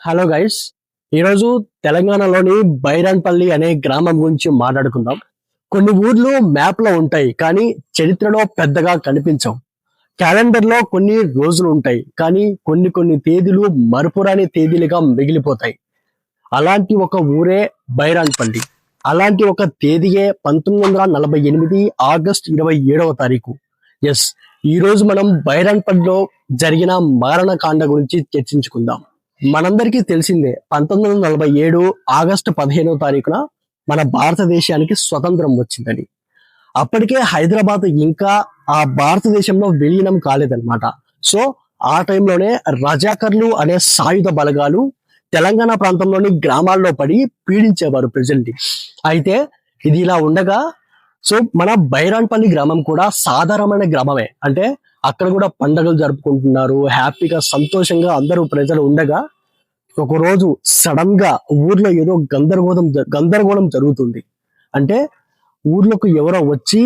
Hello guys, ఈరోజు తెలంగాణలోని బైరాన్పల్లి అనే గ్రామం గురించి మాట్లాడుకుందాం. కొన్ని ఊర్లు మ్యాప్ లో ఉంటాయి కానీ చరిత్రలో పెద్దగా కనిపించవు. క్యాలెండర్ లో కొన్ని రోజులు ఉంటాయి కానీ కొన్ని తేదీలు మరపురాని తేదీలుగా మిగిలిపోతాయి. అలాంటి ఒక ఊరే బైరాన్పల్లి. అలాంటి ఒక తేదీయే 1948 ఆగస్ట్ 27వ తారీఖు. ఎస్, ఈ రోజు మనం బైరాన్పల్లిలో జరిగిన మారణకాండ గురించి చర్చించుకుందాం. మనందరికీ తెలిసిందే, 1947 ఆగస్టు 15వ తారీఖున మన భారతదేశానికి స్వతంత్రం వచ్చిందని. అప్పటికే హైదరాబాద్ ఇంకా ఆ భారతదేశంలో విలీనం కాలేదన్నమాట. సో ఆ టైంలోనే రజాకర్లు అనే సాయుధ బలగాలు తెలంగాణ ప్రాంతంలోని గ్రామాల్లో పడి పీడించేవారు ప్రజల్ని. అయితే ఇది ఇలా ఉండగా, సో మన బైరాన్పల్లి గ్రామం కూడా సాధారణమైన గ్రామమే. అంటే అక్కడ కూడా పండుగలు జరుపుకుంటున్నారు, హ్యాపీగా సంతోషంగా అందరూ ప్రజలు ఉండగా ఒక రోజు సడన్ గా ఊర్లో ఏదో గందరగోళం జరుగుతుంది. అంటే ఊర్లోకి ఎవరో వచ్చి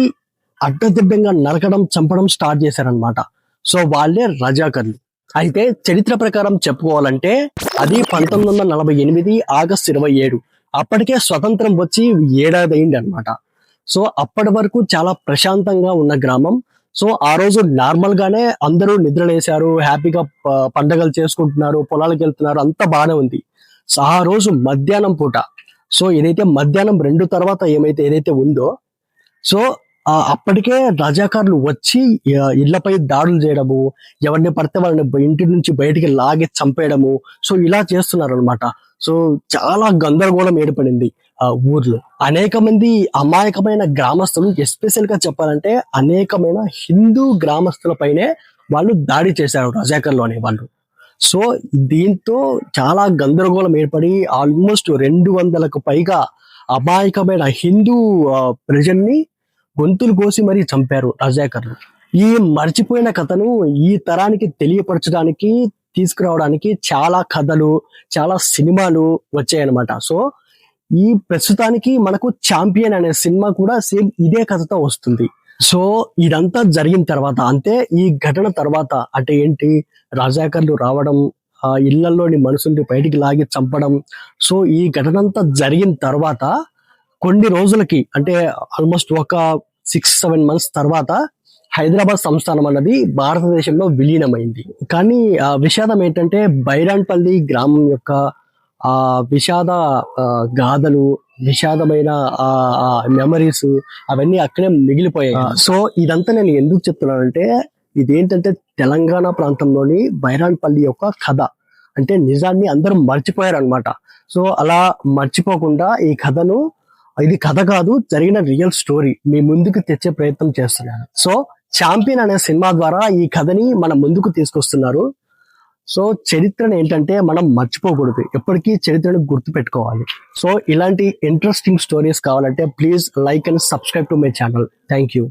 అడ్డదిడ్డంగా నరకడం, చంపడం స్టార్ట్ చేశారనమాట. సో వాళ్ళే రజాకర్లు. అయితే చరిత్ర ప్రకారం చెప్పుకోవాలంటే అది 1948 ఆగస్ట్ 27. అప్పటికే స్వతంత్రం వచ్చి ఏడాది అయింది అనమాట. సో అప్పటి వరకు చాలా ప్రశాంతంగా ఉన్న గ్రామం. సో ఆ రోజు నార్మల్ గానే అందరూ నిద్రలేశారు, హ్యాపీగా పండగలు చేసుకుంటున్నారు, పొలాలకు వెళ్తున్నారు, అంతా బాగానే ఉంది. సో ఆ రోజు మధ్యాహ్నం పూట, సో ఏదైతే మధ్యాహ్నం 2 తర్వాత ఏదైతే ఉందో, సో అప్పటికే రజాకారులు వచ్చి ఇళ్లపై దాడులు చేయడము, ఎవరిని పడితే వాళ్ళని ఇంటి నుంచి బయటికి లాగి చంపేయడము, సో ఇలా చేస్తున్నారు అనమాట. సో చాలా గందరగోళం ఏర్పడింది ఆ ఊర్లో. అనేక మంది అమాయకమైన గ్రామస్తులు, ఎస్పెషల్ గా చెప్పాలంటే అనేకమైన హిందూ గ్రామస్తులపైనే వాళ్ళు దాడి చేశారు రజాకర్లు అనే వాళ్ళు. సో దీంతో చాలా గందరగోళం ఏర్పడి ఆల్మోస్ట్ 200కు పైగా అమాయకమైన హిందూ ప్రజల్ని గొంతులు కోసి మరీ చంపారు రజాకర్లు. ఈ మర్చిపోయిన కథను ఈ తరానికి తెలియపరచడానికి, తీసుకురావడానికి చాలా కథలు, చాలా సినిమాలు వచ్చాయన్నమాట. సో ఈ ప్రస్తుతానికి మనకు ఛాంపియన్ అనే సినిమా కూడా సేమ్ ఇదే కథతో వస్తుంది. సో ఇదంతా జరిగిన తర్వాత, అంటే ఈ ఘటన తర్వాత, అంటే ఏంటి, రజాకర్లు రావడం, ఇళ్లలోని మనుషుల్ని బయటికి లాగి చంపడం. సో ఈ ఘటన అంతా జరిగిన తర్వాత కొన్ని రోజులకి, అంటే ఆల్మోస్ట్ ఒక 6-7 months తర్వాత హైదరాబాద్ సంస్థానం అన్నది భారతదేశంలో విలీనమైంది. కానీ విషాదం ఏంటంటే బైరాన్పల్లి గ్రామం యొక్క విషాద గాథలు, విషాదమైన మెమరీస్ అవన్నీ అక్కడే మిగిలిపోయాయి. సో ఇదంతా నేను ఎందుకు చెప్తున్నానంటే, ఇదేంటంటే తెలంగాణ ప్రాంతంలోని బైరాన్పల్లి యొక్క కథ. అంటే నిజాన్ని అందరూ మర్చిపోయారు అనమాట. సో అలా మర్చిపోకుండా ఈ కథను, ఇది కథ కాదు, జరిగిన రియల్ స్టోరీ మీ ముందుకు తెచ్చే ప్రయత్నం చేస్తున్నాను. సో ఛాంపియన్ అనే సినిమా ద్వారా ఈ కథని మన ముందుకు తీసుకొస్తున్నారు. సో చరిత్రను ఏంటంటే మనం మర్చిపోకూడదు, ఎప్పటికీ చరిత్రను గుర్తు పెట్టుకోవాలి. సో ఇలాంటి ఇంట్రెస్టింగ్ స్టోరీస్ కావాలంటే please like and subscribe to my channel. Thank you.